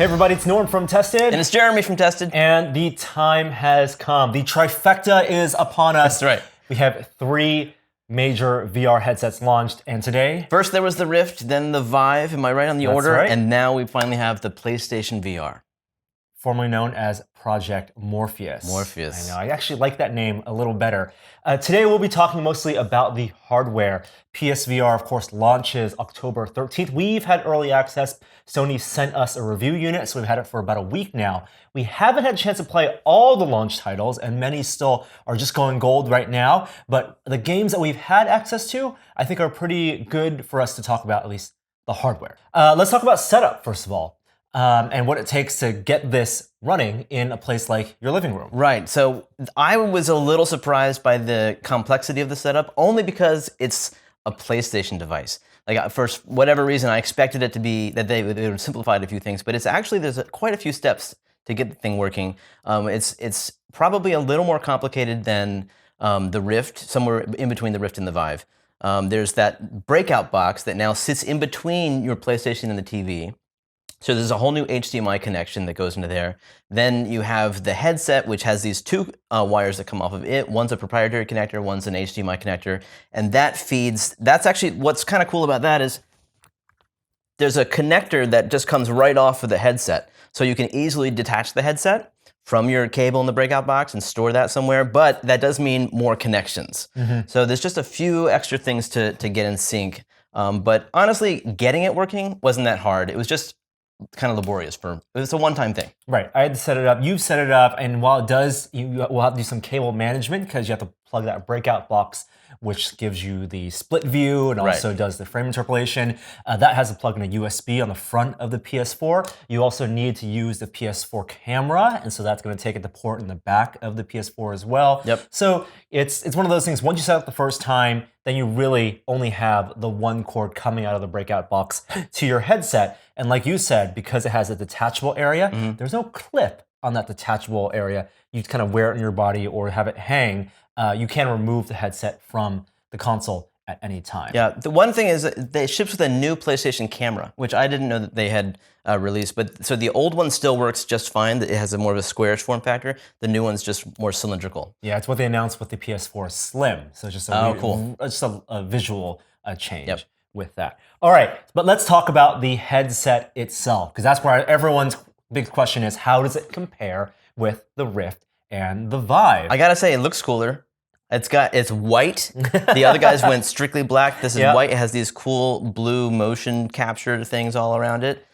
Hey everybody, it's Norm from Tested. And it's Jeremy from Tested. And the time has come. The trifecta is upon us. That's right. We have 3 major VR headsets launched, and today... First there was the Rift, then the Vive, am I right on the order? Right. And now we finally have the PlayStation VR. Formerly known as Project Morpheus. Morpheus. I know, I actually like that name a little better. Today we'll be talking mostly about the hardware. PSVR, of course, launches October 13th. We've had early access. Sony sent us a review unit, so we've had it for about a week now. We haven't had a chance to play all the launch titles, and many still are just going gold right now. But the games that we've had access to, I think are pretty good for us to talk about, at least the hardware. Let's talk about setup, first of all. And what it takes to get this running in a place like your living room. Right, so I was a little surprised by the complexity of the setup, only because it's a PlayStation device. Like, for whatever reason, I expected it to be that they would have simplified a few things, but it's actually, there's quite a few steps to get the thing working. It's probably a little more complicated than the Rift, somewhere in between the Rift and the Vive. There's that breakout box that now sits in between your PlayStation and the TV. So there's a whole new HDMI connection that goes into there. Then you have the headset, which has these 2 wires that come off of it. One's a proprietary connector, one's an HDMI connector. And that feeds, that's actually, what's kind of cool about that is there's a connector that just comes right off of the headset. So you can easily detach the headset from your cable in the breakout box and store that somewhere, but that does mean more connections. So there's just a few extra things to get in sync. But honestly, getting it working wasn't that hard. It was just kind of laborious it's a one-time thing. Right, I had to set it up, you've set it up, and while it does, you will have to do some cable management because you have to plug that breakout box, which gives you the split view and also does the frame interpolation. That has a plug in a USB on the front of the PS4. You also need to use the PS4 camera, and so that's going to take it to port in the back of the PS4 as well. Yep. So it's one of those things, once you set up the first time, then you really only have the one cord coming out of the breakout box to your headset. And like you said, because it has a detachable area, there's no clip on that detachable area. You kind of wear it on your body or have it hang. You can remove the headset from the console at any time. Yeah, the one thing is that it ships with a new PlayStation camera, which I didn't know that they had released. But so the old one still works just fine. It has a more of a squarish form factor. The new one's just more cylindrical. Yeah, it's what they announced with the PS4 Slim. So it's just a visual change with that. All right, but let's talk about the headset itself, because that's where everyone's big question is, how does it compare with the Rift and the Vive? I gotta say, it looks cooler. It's white. The other guys went strictly black. This is white. It has these cool blue motion capture things all around it.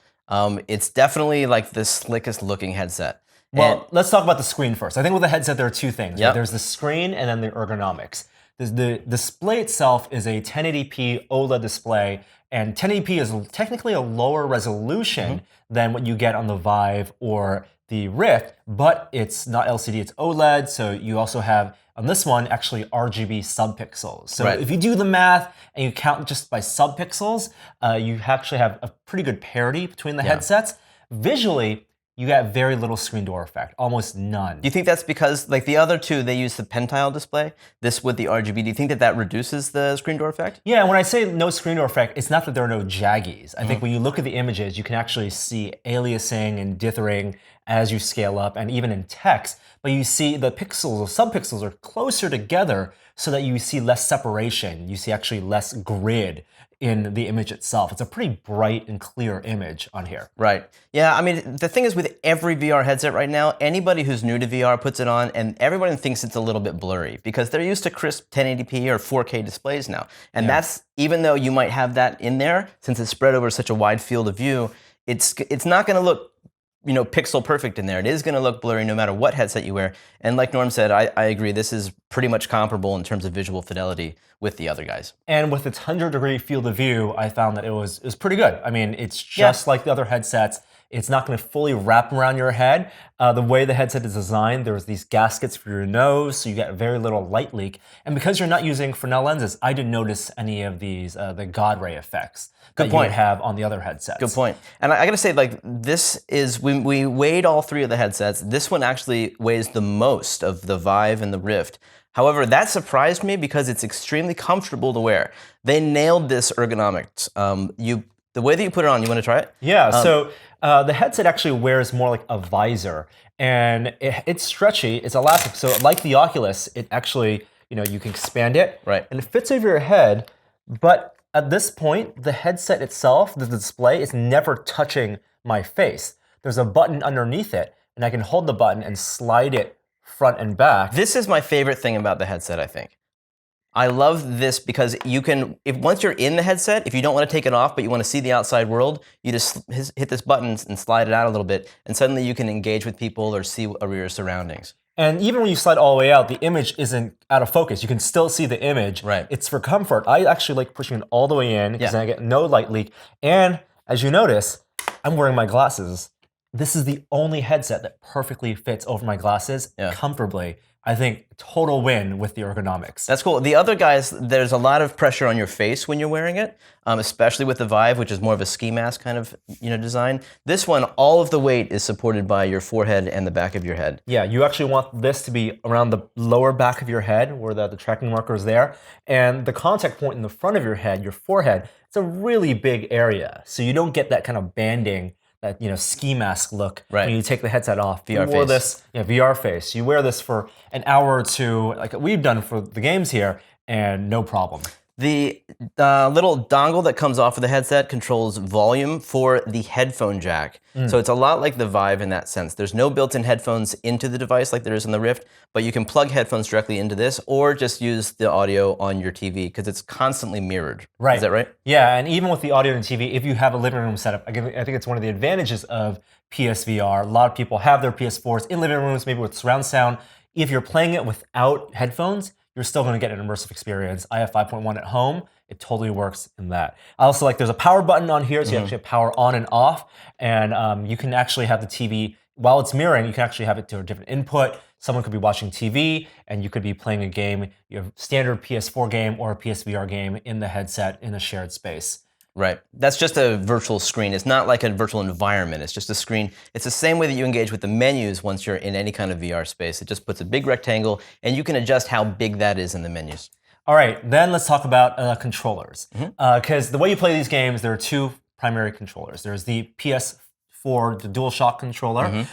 It's definitely like the slickest looking headset. Well, let's talk about the screen first. I think with the headset, there are 2 things. Yep. Right? There's the screen and then the ergonomics. The display itself is a 1080p OLED display, and 1080p is technically a lower resolution than what you get on the Vive or the Rift, but it's not LCD, it's OLED, so you also have, on this one, actually RGB subpixels. So if you do the math and you count just by subpixels, you actually have a pretty good parity between the headsets. Visually, you got very little screen door effect, almost none. Do you think that's because, like the other 2, they use the pentile display, this with the RGB, do you think that that reduces the screen door effect? Yeah, when I say no screen door effect, it's not that there are no jaggies. I think when you look at the images, you can actually see aliasing and dithering as you scale up, and even in text, but you see the pixels or subpixels are closer together so that you see less separation. You see actually less grid in the image itself. It's a pretty bright and clear image on here. Right. Yeah, I mean, the thing is with every VR headset right now, anybody who's new to VR puts it on and everybody thinks it's a little bit blurry because they're used to crisp 1080p or 4K displays now. And that's, even though you might have that in there, since it's spread over such a wide field of view, it's not gonna look pixel perfect in there. It is going to look blurry no matter what headset you wear. And like Norm said, I agree, this is pretty much comparable in terms of visual fidelity with the other guys. And with its 100-degree field of view, I found that it was pretty good. I mean, it's just like the other headsets. It's not going to fully wrap around your head. The way the headset is designed, there's these gaskets for your nose, so you get very little light leak. And because you're not using Fresnel lenses, I didn't notice any of these, the God ray effects that you would have on the other headsets. Good point. And I gotta say, like, this is, we weighed all 3 of the headsets. This one actually weighs the most of the Vive and the Rift. However, that surprised me because it's extremely comfortable to wear. They nailed this ergonomics. The way that you put it on, you want to try it? Yeah, so The headset actually wears more like a visor, and it's stretchy. It's elastic, so like the Oculus, it actually you can expand it, Right. and it fits over your head. But at this point, the headset itself, the display, is never touching my face. There's a button underneath it, and I can hold the button and slide it front and back. This is my favorite thing about the headset, I think. I love this because you can, once you're in the headset, if you don't want to take it off, but you want to see the outside world, you just hit this button and slide it out a little bit, and suddenly you can engage with people or see your surroundings. And even when you slide all the way out, the image isn't out of focus. You can still see the image. Right. It's for comfort. I actually like pushing it all the way in because Yeah. I get no light leak. And as you notice, I'm wearing my glasses. This is the only headset that perfectly fits over my glasses comfortably. I think total win with the ergonomics. That's cool. The other guys, there's a lot of pressure on your face when you're wearing it, especially with the Vive, which is more of a ski mask kind of design. This one, all of the weight is supported by your forehead and the back of your head. Yeah, you actually want this to be around the lower back of your head where the tracking marker is there. And the contact point in the front of your head, your forehead, it's a really big area. So you don't get that kind of banding, that ski mask look when you take the headset off. VR you wore face. this, VR face. You wear this for an hour or two, like we've done for the games here, and no problem. The little dongle that comes off of the headset controls volume for the headphone jack. So it's a lot like the Vive in that sense. There's no built-in headphones into the device like there is in the Rift, but you can plug headphones directly into this or just use the audio on your TV because it's constantly mirrored. Right. Is that right? Yeah, and even with the audio and TV, if you have a living room setup, I think it's one of the advantages of PSVR. A lot of people have their PS4s in living rooms, maybe with surround sound. If you're playing it without headphones, you're still going to get an immersive experience. I have 5.1 at home. It totally works in that. I also like there's a power button on here, so you actually have power on and off, and you can actually have the TV, while it's mirroring, you can actually have it to a different input. Someone could be watching TV, and you could be playing a game, your standard PS4 game or a PSVR game in the headset in a shared space. Right. That's just a virtual screen. It's not like a virtual environment. It's just a screen. It's the same way that you engage with the menus once you're in any kind of VR space. It just puts a big rectangle, and you can adjust how big that is in the menus. All right, then let's talk about controllers. Because the way you play these games, there are two primary controllers. There's the PS4, the DualShock controller,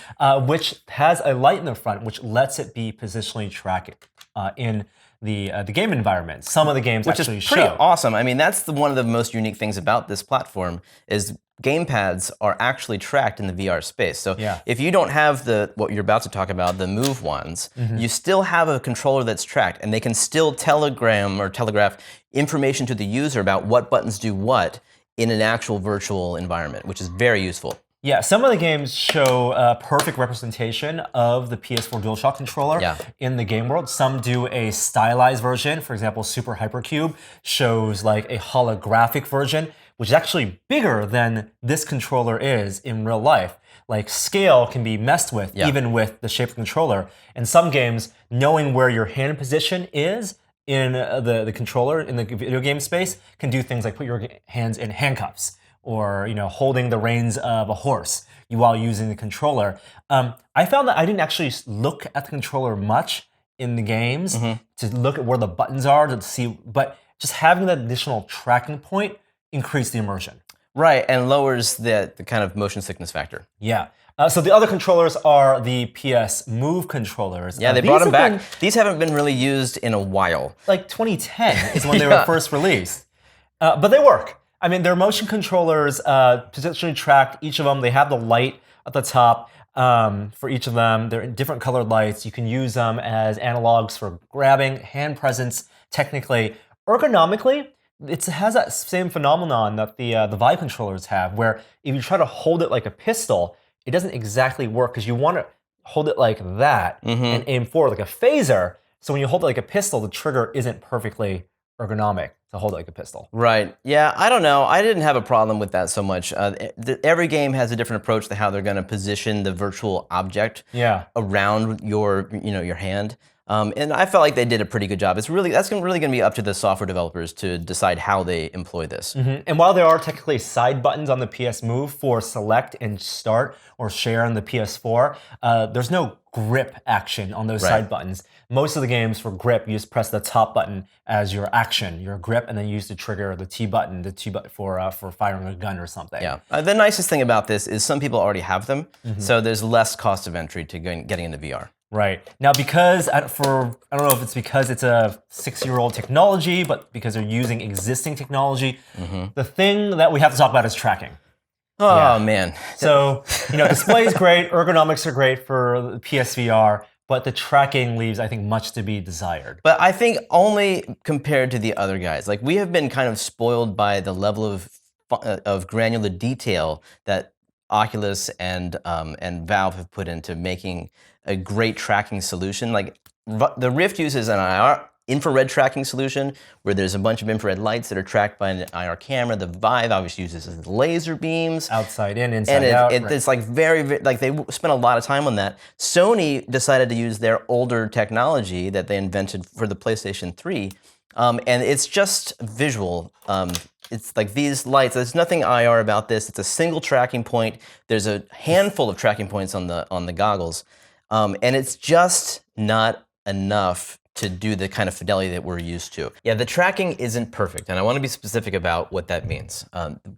which has a light in the front, which lets it be positionally tracked in the game environment. Some of the games actually Which is pretty show. awesome. I mean, that's one of the most unique things about this platform is gamepads are actually tracked in the VR space. So if you don't have what you're about to talk about, the Move ones, you still have a controller that's tracked, and they can still telegraph information to the user about what buttons do what in an actual virtual environment, which is very useful. Yeah, some of the games show a perfect representation of the PS4 DualShock controller in the game world. Some do a stylized version. For example, Super Hypercube shows like a holographic version, which is actually bigger than this controller is in real life. Like scale can be messed with even with the shape of the controller. And some games, knowing where your hand position is in the controller in the video game space can do things like put your hands in handcuffs, or holding the reins of a horse while using the controller. I found that I didn't actually look at the controller much in the games to look at where the buttons are to see, but just having that additional tracking point increased the immersion. Right, and lowers the kind of motion sickness factor. Yeah. So the other controllers are the PS Move controllers. Yeah, they brought them back. These haven't been really used in a while. Like 2010 is when they were first released. But they work. I mean, they're motion controllers, positionally tracked. Each of them, they have the light at the top for each of them. They're in different colored lights. You can use them as analogs for grabbing, hand presence, technically. Ergonomically, it has that same phenomenon that the Vive controllers have, where if you try to hold it like a pistol, it doesn't exactly work because you want to hold it like that and aim forward like a phaser. So when you hold it like a pistol, the trigger isn't perfectly ergonomic to hold it like a pistol. Right. Yeah, I don't know. I didn't have a problem with that so much. Every game has a different approach to how they're going to position the virtual object around your hand. And I felt like they did a pretty good job. That's really going to be up to the software developers to decide how they employ this. And while there are technically side buttons on the PS Move for select and start or share on the PS4, there's no grip action on those side buttons. Most of the games for grip, you just press the top button as your action, your grip, and then you use the trigger, the T button for firing a gun or something. Yeah. The nicest thing about this is some people already have them, so there's less cost of entry to getting into VR. Right. Now, because I don't know if it's because it's a 6-year-old technology, but because they're using existing technology, the thing that we have to talk about is tracking. Oh, man. So, display is great, ergonomics are great for the PSVR, but the tracking leaves, I think, much to be desired. But I think only compared to the other guys. Like, we have been kind of spoiled by the level of granular detail that Oculus and Valve have put into making a great tracking solution. Like, the Rift uses an infrared tracking solution where there's a bunch of infrared lights that are tracked by an IR camera. The Vive obviously uses laser beams. Outside in, inside out. It's like very, like they spent a lot of time on that. Sony decided to use their older technology that they invented for the PlayStation 3. And it's just visual. It's like these lights. There's nothing IR about this. It's a single tracking point. There's a handful of tracking points on the goggles. And it's just not enough to do the kind of fidelity that we're used to. Yeah, the tracking isn't perfect, and I want to be specific about what that means.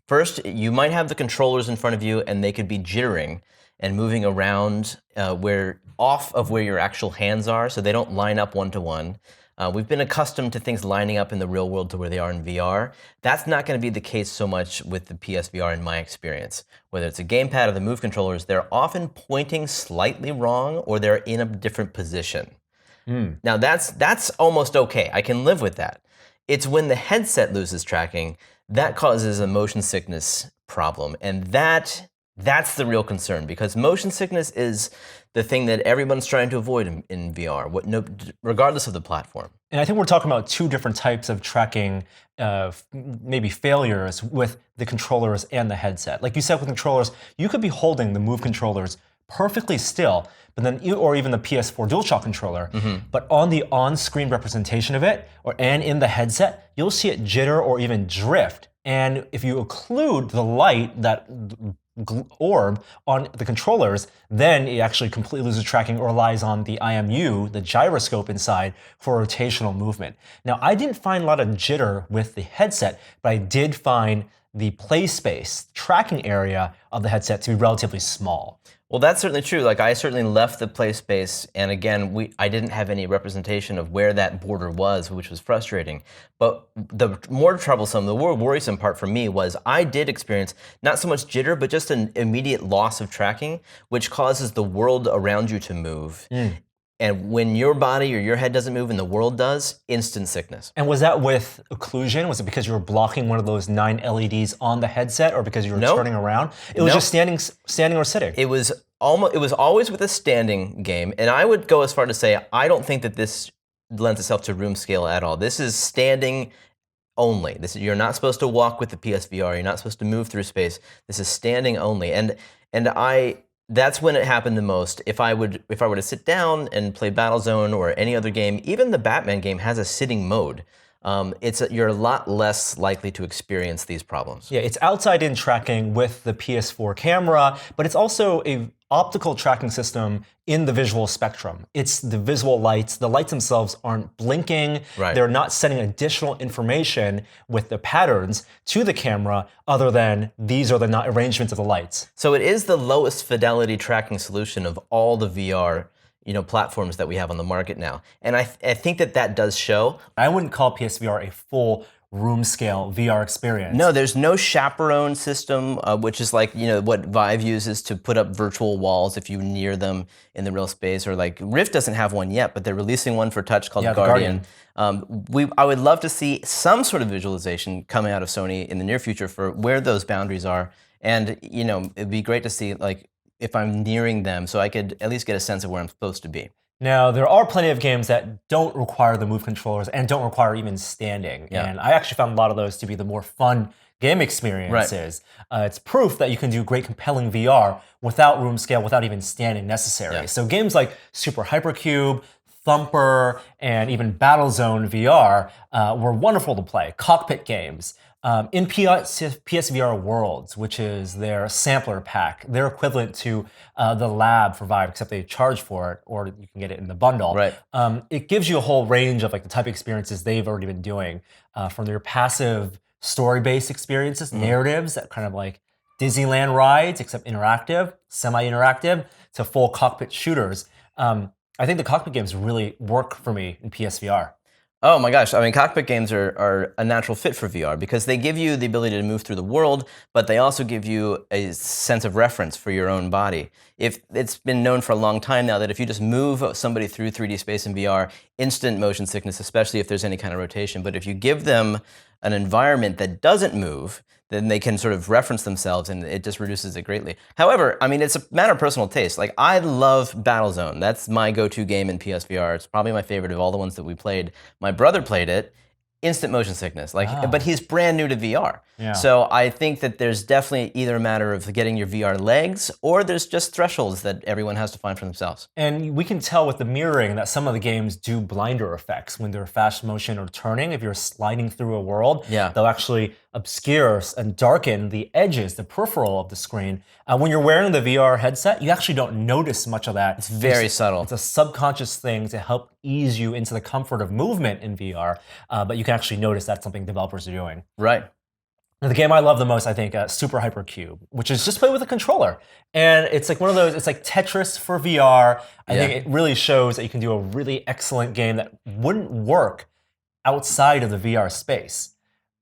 First, you might have the controllers in front of you, and they could be jittering and moving around off of where your actual hands are, so they don't line up one-to-one. We've been accustomed to things lining up in the real world to where they are in VR. That's not going to be the case so much with the PSVR in my experience. Whether it's a gamepad or the Move controllers, they're often pointing slightly wrong or they're in a different position. Now that's almost okay. I can live with that. It's when the headset loses tracking that causes a motion sickness problem, and that's the real concern, because motion sickness is the thing that everyone's trying to avoid in VR, regardless of the platform. And I think we're talking about two different types of tracking, maybe failures with the controllers and the headset. Like you said with controllers, you could be holding the Move controllers perfectly still, but then or even the PS4 DualShock controller, but on the on-screen representation of it, and in the headset, you'll see it jitter or even drift. And if you occlude the light, that orb on the controllers, then it actually completely loses tracking or relies on the IMU, the gyroscope inside, for rotational movement. Now, I didn't find a lot of jitter with the headset, but I did find the play space, tracking area of the headset to be relatively small. Well, that's certainly true. Like, I certainly left the play space, and again, I didn't have any representation of where that border was, which was frustrating. But the more troublesome, the more worrisome part for me was I did experience not so much jitter, but just an immediate loss of tracking, which causes the world around you to move. And when your body or your head doesn't move and the world does, instant sickness. And was that with occlusion? Was it because you were blocking one of those 9 LEDs on the headset, or because you were turning around? It was just standing or sitting. It was always with a standing game, and I would go as far to say I don't think that this lends itself to room scale at all. This is standing only. You're not supposed to walk with the PSVR. You're not supposed to move through space. This is standing only, and that's when it happened the most. If I were to sit down and play Battlezone or any other game, even the Batman game has a sitting mode. You're a lot less likely to experience these problems. Yeah, it's outside-in tracking with the PS4 camera, but it's also a optical tracking system in the visual spectrum. It's the visual lights. The lights themselves aren't blinking. They're not sending additional information with the patterns to the camera other than these are the arrangements of the lights. So it is the lowest fidelity tracking solution of all the VR platforms that we have on the market now. And I think that does show. I wouldn't call PSVR a full room scale VR experience. No, there's no chaperone system, which is like what Vive uses to put up virtual walls if you near them in the real space, or like Rift doesn't have one yet, but they're releasing one for touch called Guardian. I would love to see some sort of visualization coming out of Sony in the near future for where those boundaries are, and it'd be great to see like if I'm nearing them, so I could at least get a sense of where I'm supposed to be. Now, there are plenty of games that don't require the Move controllers and don't require even standing. And I actually found a lot of those to be the more fun game experiences. It's proof that you can do great, compelling VR without room scale, without even standing necessary. So games like Super Hypercube, Thumper and even Battlezone VR were wonderful to play. Cockpit Games. In PSVR Worlds, which is their sampler pack, they're equivalent to the lab for Vive, except they charge for it, or you can get it in the bundle. Right. It gives you a whole range of like the type of experiences they've already been doing, from their passive story-based experiences, narratives that kind of like Disneyland rides, except interactive, semi-interactive, to full cockpit shooters. I think the cockpit games really work for me in PSVR. Oh my gosh, I mean, cockpit games are a natural fit for VR because they give you the ability to move through the world, but they also give you a sense of reference for your own body. If it's been known for a long time now that if you just move somebody through 3D space in VR, instant motion sickness, especially if there's any kind of rotation. But if you give them an environment that doesn't move, then they can sort of reference themselves and it just reduces it greatly. However, I mean, it's a matter of personal taste. Like, I love Battlezone. That's my go-to game in PSVR. It's probably my favorite of all the ones that we played. My brother played it. Instant motion sickness, but he's brand new to VR. Yeah. So I think that there's definitely either a matter of getting your VR legs, or there's just thresholds that everyone has to find for themselves. And we can tell with the mirroring that some of the games do blinder effects when they're fast motion or turning. If you're sliding through a world, they'll actually obscure and darken the edges, the peripheral of the screen. When you're wearing the VR headset, you actually don't notice much of that. It's very subtle. It's a subconscious thing to help ease you into the comfort of movement in VR, but you can actually notice that's something developers are doing. Right. And the game I love the most, I think, Super Hypercube, which is just played with a controller. And it's like one of those, it's like Tetris for VR. I think it really shows that you can do a really excellent game that wouldn't work outside of the VR space.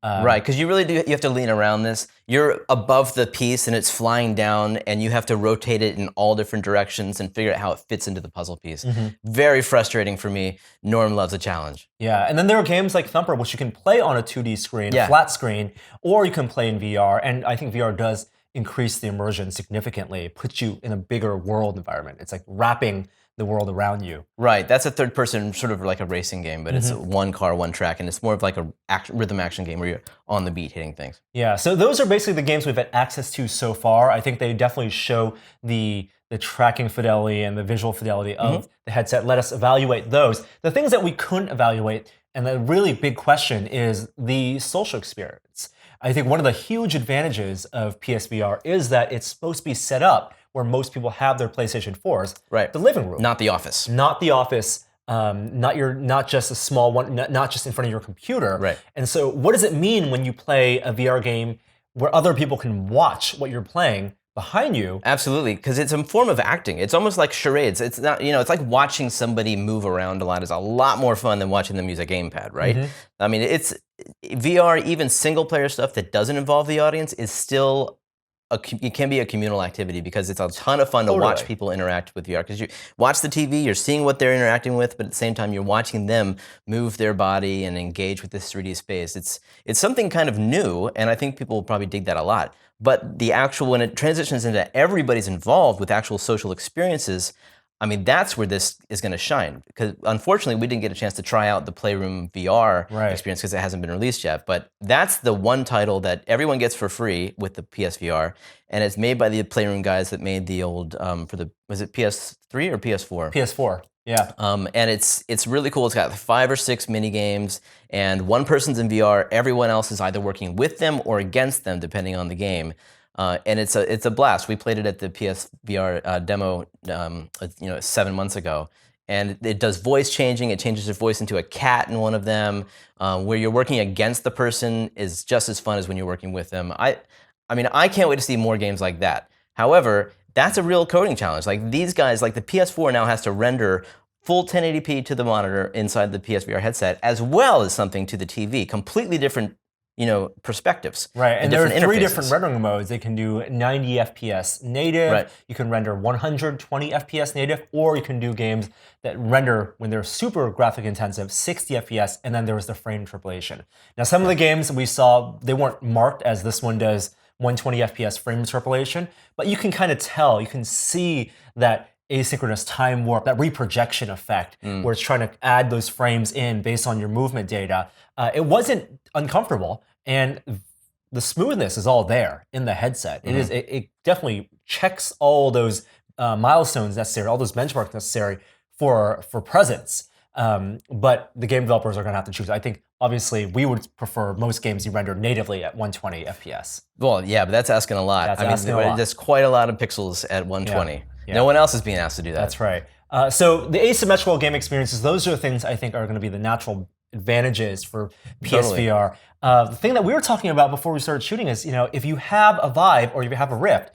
Right, because you really do, you have to lean around this. You're above the piece and it's flying down and you have to rotate it in all different directions and figure out how it fits into the puzzle piece. Very frustrating for me. Norm loves a challenge. Yeah, and then there are games like Thumper, which you can play on a 2D screen, a flat screen, or you can play in VR. And I think VR does increase the immersion significantly. It puts you in a bigger world environment. It's like wrapping the world around you. Right, that's a third person, sort of like a racing game, but it's one car, one track, and it's more of like a rhythm action game where you're on the beat hitting things. Yeah, so those are basically the games we've had access to so far. I think they definitely show the tracking fidelity and the visual fidelity of the headset. Let us evaluate those. The things that we couldn't evaluate, and the really big question, is the social experience. I think one of the huge advantages of PSVR is that it's supposed to be set up where most people have their PlayStation 4s, the living room. Not the office. Not the office, not just a small one, not just in front of your computer. Right. And so what does it mean when you play a VR game where other people can watch what you're playing behind you? Absolutely, because it's a form of acting. It's almost like charades. It's not, it's like watching somebody move around a lot is a lot more fun than watching them use a gamepad, right? I mean, it's VR, even single player stuff that doesn't involve the audience is still it can be a communal activity because it's a ton of fun to watch people interact with VR. Because you watch the TV, you're seeing what they're interacting with, but at the same time, you're watching them move their body and engage with this 3D space. It's something kind of new, and I think people will probably dig that a lot. But the actual, when it transitions into everybody's involved with actual social experiences, I mean, that's where this is going to shine. Because unfortunately, we didn't get a chance to try out the Playroom VR experience because it hasn't been released yet. But that's the one title that everyone gets for free with the PSVR, and it's made by the Playroom guys that made the old was it PS3 or PS4? PS4. Yeah. And it's really cool. It's got 5 or 6 mini games, and one person's in VR. Everyone else is either working with them or against them, depending on the game. And it's a blast. We played it at the PSVR demo, 7 months ago, and it does voice changing. It changes your voice into a cat in one of them. Where you're working against the person is just as fun as when you're working with them. I mean, I can't wait to see more games like that. However, that's a real coding challenge. Like these guys, like the PS4 now has to render full 1080p to the monitor inside the PSVR headset, as well as something to the TV. Completely different perspectives. Right, and there are 3 different rendering modes. They can do 90 FPS native, you can render 120 FPS native, or you can do games that render, when they're super graphic intensive, 60 FPS, and then there was the frame interpolation. Now, some of the games we saw, they weren't marked as this one does 120 FPS frame interpolation, but you can kind of tell, you can see that asynchronous time warp, that reprojection effect, where it's trying to add those frames in based on your movement data. It wasn't uncomfortable, and the smoothness is all there in the headset. It definitely checks all those milestones necessary, all those benchmarks necessary for presence. But the game developers are going to have to choose. I think obviously we would prefer most games be rendered natively at 120 FPS. Well, yeah, but that's asking a lot. That's asking a lot. There's quite a lot of pixels at 120. Yeah. No one else is being asked to do that. That's right. So the asymmetrical game experiences, those are the things I think are going to be the natural advantages for PSVR. The thing that we were talking about before we started shooting is, if you have a Vive or if you have a Rift,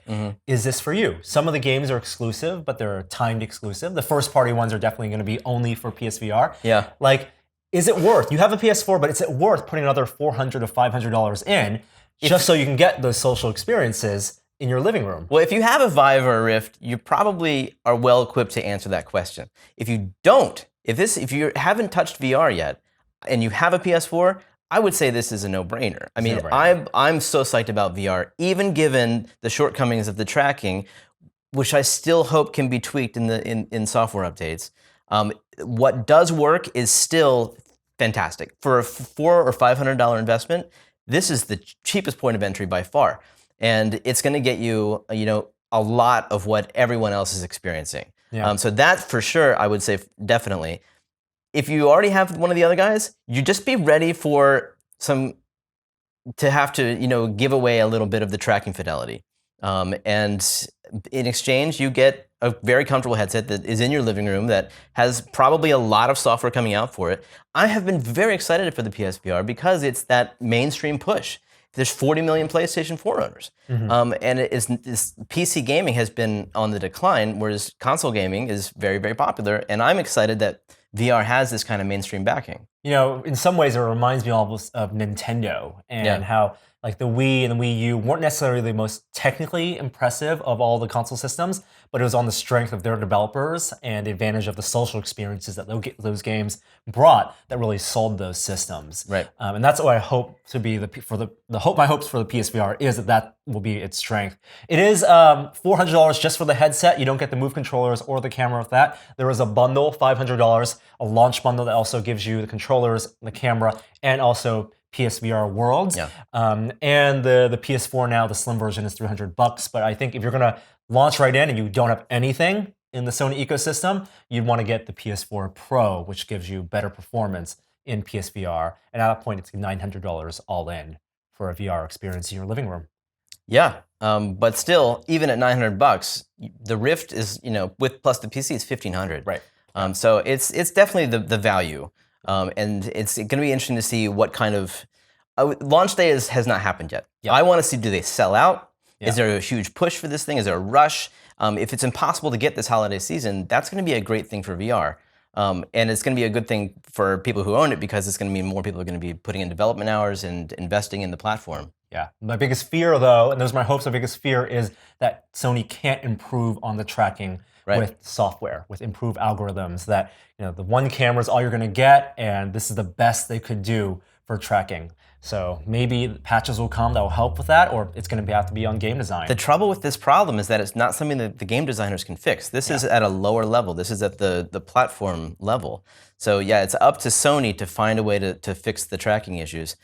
is this for you? Some of the games are exclusive, but they're timed exclusive. The first party ones are definitely going to be only for PSVR. Yeah. Like, is it worth? You have a PS4, but is it worth putting another $400 to $500 in just so you can get those social experiences in your living room? Well, if you have a Vive or a Rift, you probably are well equipped to answer that question. If you don't, if you haven't touched VR yet and you have a PS4, I would say this is a no-brainer. I mean, I'm so psyched about VR, even given the shortcomings of the tracking, which I still hope can be tweaked in software updates. What does work is still fantastic. For a $400 or $500 investment, this is the cheapest point of entry by far. And it's going to get you, a lot of what everyone else is experiencing. Yeah. So that for sure, I would say definitely. If you already have one of the other guys, you just be ready for to have to, give away a little bit of the tracking fidelity. And in exchange, you get a very comfortable headset that is in your living room that has probably a lot of software coming out for it. I have been very excited for the PSVR because it's that mainstream push. There's 40 million PlayStation 4 owners. And PC gaming has been on the decline, whereas console gaming is very, very popular. And I'm excited that VR has this kind of mainstream backing. In some ways, it reminds me almost of Nintendo and how like the Wii and the Wii U weren't necessarily the most technically impressive of all the console systems, but it was on the strength of their developers and the advantage of the social experiences that those games brought that really sold those systems. Right. And that's what I hope to be my hopes for the PSVR is that will be its strength. It is $400 just for the headset. You don't get the Move controllers or the camera with that. There is a bundle, $500, a launch bundle that also gives you the controllers, the camera, and also PSVR Worlds. Yeah. And the PS4 now, the slim version is $300. But I think if you're gonna launch right in and you don't have anything in the Sony ecosystem, you'd want to get the PS4 Pro, which gives you better performance in PSVR. And at that point, it's $900 all in for a VR experience in your living room. Yeah, but still, even at $900, the Rift is, with plus the PC, it's $1,500. Right. So it's definitely the value. And it's going to be interesting to see what kind of launch day has not happened yet. Yep. I want to see, do they sell out? Yeah. Is there a huge push for this thing? Is there a rush? If it's impossible to get this holiday season, that's going to be a great thing for VR. And it's going to be a good thing for people who own it because it's going to mean more people are going to be putting in development hours and investing in the platform. Yeah. My biggest fear, though, and those are my hopes, my biggest fear is that Sony can't improve on the tracking with software, with improved algorithms, that the one camera is all you're going to get, and this is the best they could do for tracking. So maybe patches will come that will help with that, or it's going to have to be on game design. The trouble with this problem is that it's not something that the game designers can fix. This is at a lower level. This is at the platform level. So yeah, it's up to Sony to find a way to fix the tracking issues.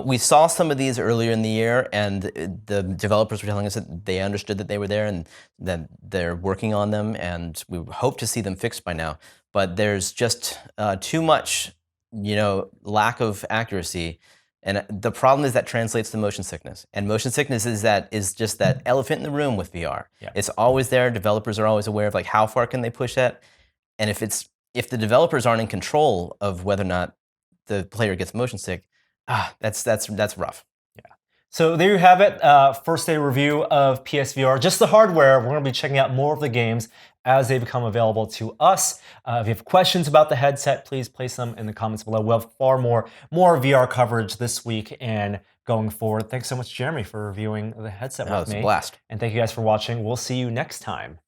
We saw some of these earlier in the year, and the developers were telling us that they understood that they were there and that they're working on them, and we hope to see them fixed by now. But there's just too much, lack of accuracy. And the problem is that translates to motion sickness. And motion sickness is just that elephant in the room with VR. Yeah. It's always there. Developers are always aware of how far can they push that. And if the developers aren't in control of whether or not the player gets motion sick, that's rough. Yeah. So there you have it. First day review of PSVR. Just the hardware. We're going to be checking out more of the games as they become available to us. If you have questions about the headset, please place them in the comments below. We'll have far more VR coverage this week and going forward. Thanks so much, Jeremy, for reviewing the headset with me. It's a blast. And thank you guys for watching. We'll see you next time.